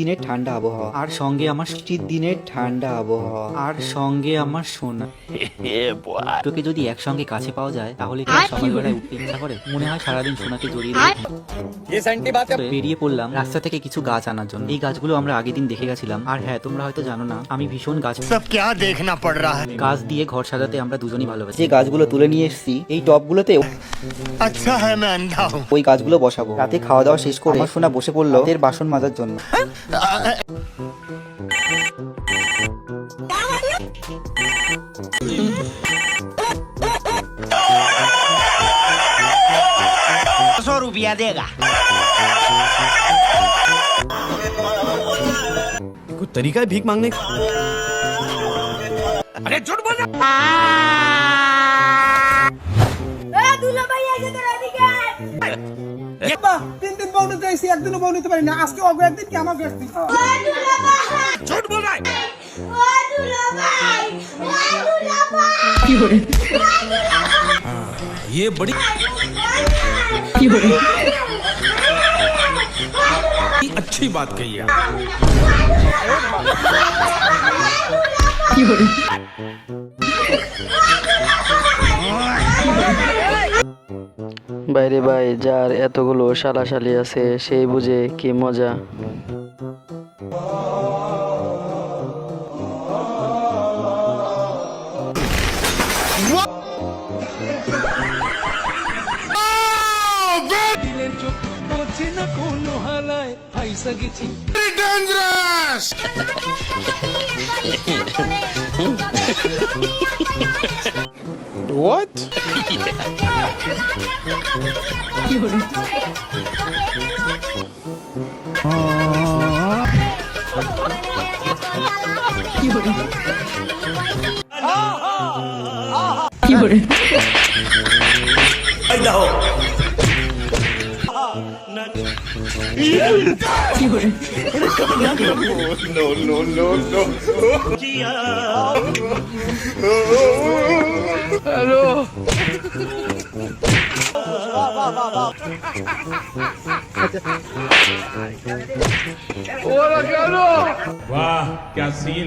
দিনের ঠান্ডা আবহাওয়া, আর সঙ্গে আমার শীত দিনের ঠান্ডা আবহাওয়া, আর সঙ্গে আমার সোনা। তোকে যদি একসঙ্গে কাছে পাওয়া যায় তাহলে কি আর সকালবেলায় উঠতে ইচ্ছা করে? মনে হয় সারাদিন সোনাকে জড়িয়ে বেরিয়ে পড়লাম রাস্তা থেকে কিছু গাছ আনার জন্য। এই গাছগুলো আমরা আগের দিন দেখে গেছিলাম। আর হ্যাঁ, তোমরা হয়তো জানো না, আমি ভীষণ গাছ গাছ দিয়ে ঘর সাজাতে আমরা দুজনই ভালোবাসি। যে গাছগুলো তুলে নিয়ে এসেছি এই টবগুলোতে अच्छा है मैं अंधा हूँ। ওই গাছগুলো বসাবো। রাতে খাওয়া দাওয়া শেষ করে আমার সোনা বসে পড়লো এর বাসন মাজার জন্য। ₹100 देगा। कुछ तरीका है भीख मांगने का? अरे झूठ बोल তিন বউ নিতে এসে একদিনও বউ নিতে পারি না। আজকে অগো একদিন কি আমাকে একদিন। झूठ बोल रहा है। ये बड़ी अच्छी बात कही है। বাইরে ভাই, যার এতগুলো শালাশালি আছে সেই বুঝে কি মজা। वाह क्या सीन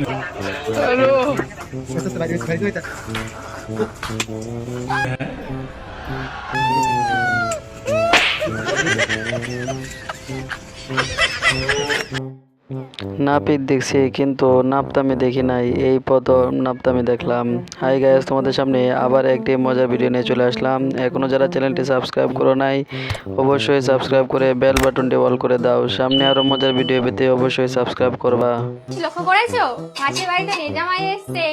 নাপিত দেখছি কিন্তু নাপতামি দেখি নাই, এই পদ নাপতামি দেখলাম। হাই গাইস, তোমাদের সামনে আবার একটি মজার ভিডিও নিয়ে চলে আসলাম। এখনো যারা চ্যানেলটি সাবস্ক্রাইব করো নাই অবশ্যই সাবস্ক্রাইব করে বেল বাটনটি অল করে দাও। সামনে আরো মজার ভিডিও পেতে অবশ্যই সাবস্ক্রাইব করবা। লক্ষ্য করেছো পাশের বাড়িতে জামাই এসছে,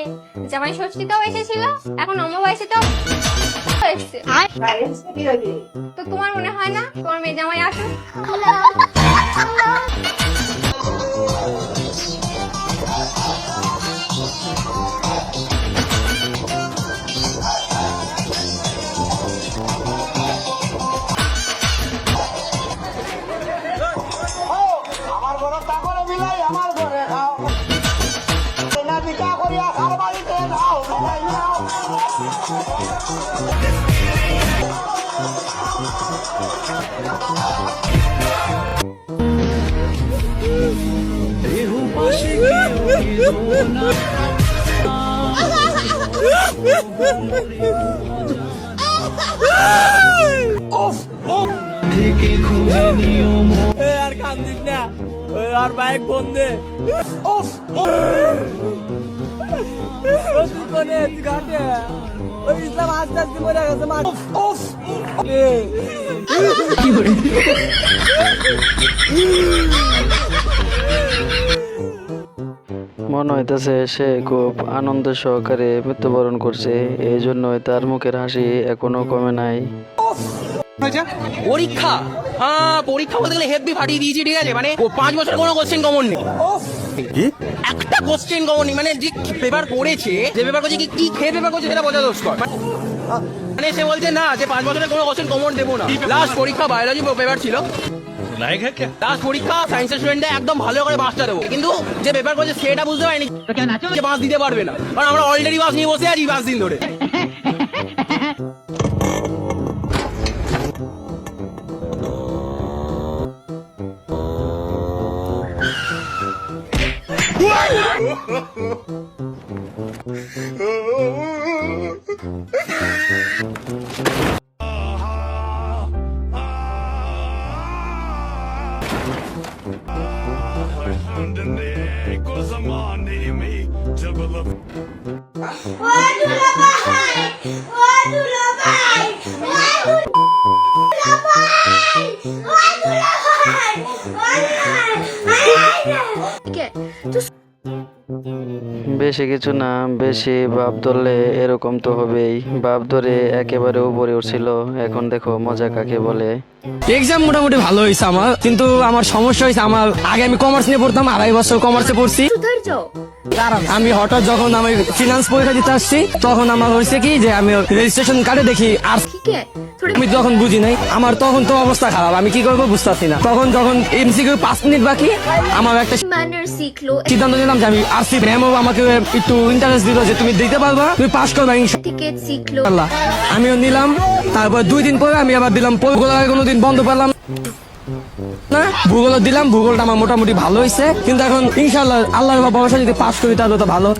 জামাই ষষ্ঠীতেও এসেছিল, এখন অমাবস্যাতেও এসছে। তো তোমার মনে হয় না তোমার মেয়ে জামাই আসুক? আর কান্দিস না, আর বাইক বন্ধে। ঘাটে ওই ইসলাম আস্তে আস্তে মরে গেছে। মনে হইতেছে সে খুব আনন্দ সহকারে মৃত্যুবরণ করছে, এই জন্যই তার মুখের হাসি এখনো কমে নাই। পরীক্ষা পরীক্ষা বলতে গেলে হেভি ফাটিয়ে দিয়েছি, ঠিক আছে? মানে 5 বছর কোনো কোশ্চেন কমন নেই, একটা কোশ্চেন কমন নেই। মানে যে পেপার পড়েছে, যে পেপার করছে, কি খেয়ে পেপার করছে সেটা বোঝা দোষ কর। মানে সে বলছে না যে 5 বছরের কোনো কোশ্চেন কমন দেবো না। লাস্ট পরীক্ষা বায়োলজি পেপার ছিল, লাস্ট পরীক্ষা সায়েন্সের স্টুডেন্টরা একদম ভালো করে বাসটা দেবো, কিন্তু যে পেপার করছে সেটা বুঝতে পারেনি যে বাস দিতে পারবে না, কারণ আমরা অলরেডি বাস নিয়ে বসে আছি 5 দিন ধরে। বেশি কিছু না, বেশি ভাব ধরলে এরকম তো হবেই। ভাব ধরে একেবারে উপরে উঠছিল, এখন দেখো মজা কাকে বলে। এক্সাম মোটামুটি ভালো হয়েছে আমার, কিন্তু আমার সমস্যা হয়েছে, আমার আগে আমি কমার্স নিয়ে পড়তাম, 2.5 বছর কমার্সে পড়ছি। আমি হঠাৎ যখন আমি ফিনান্স পরীক্ষা দিতে আসছি, তখন আমার হয়েছে কি যে আমি রেজিস্ট্রেশন কার্ডে দেখি আর আমি তখন বুঝি নাই, আমার তখন তো অবস্থা খারাপ, আমি কি করবো বুঝতেছি না। তখন যখন এমসিকিউ 5 মিনিট বাকি, আমার একটা সিদ্ধান্ত নিলাম যে আমি আরসি ম্যামও আমাকে একটু ইন্টারেস্ট দিল যে তুমি দিতে পারবা, তুমি পাস করবা ইনশাআল্লাহ। আমিও নিলাম, তারপর 2 দিন পরে আমি আবার দিলাম। ভূগোল কোনোদিন বন্ধ পেলাম না, ভূগোল দিলাম, ভূগোলটা আমার মোটামুটি ভালো হয়েছে, কিন্তু এখন ইনশাআল্লাহ আল্লাহর ভরসা যদি পাস করি তাহলে তো ভালো।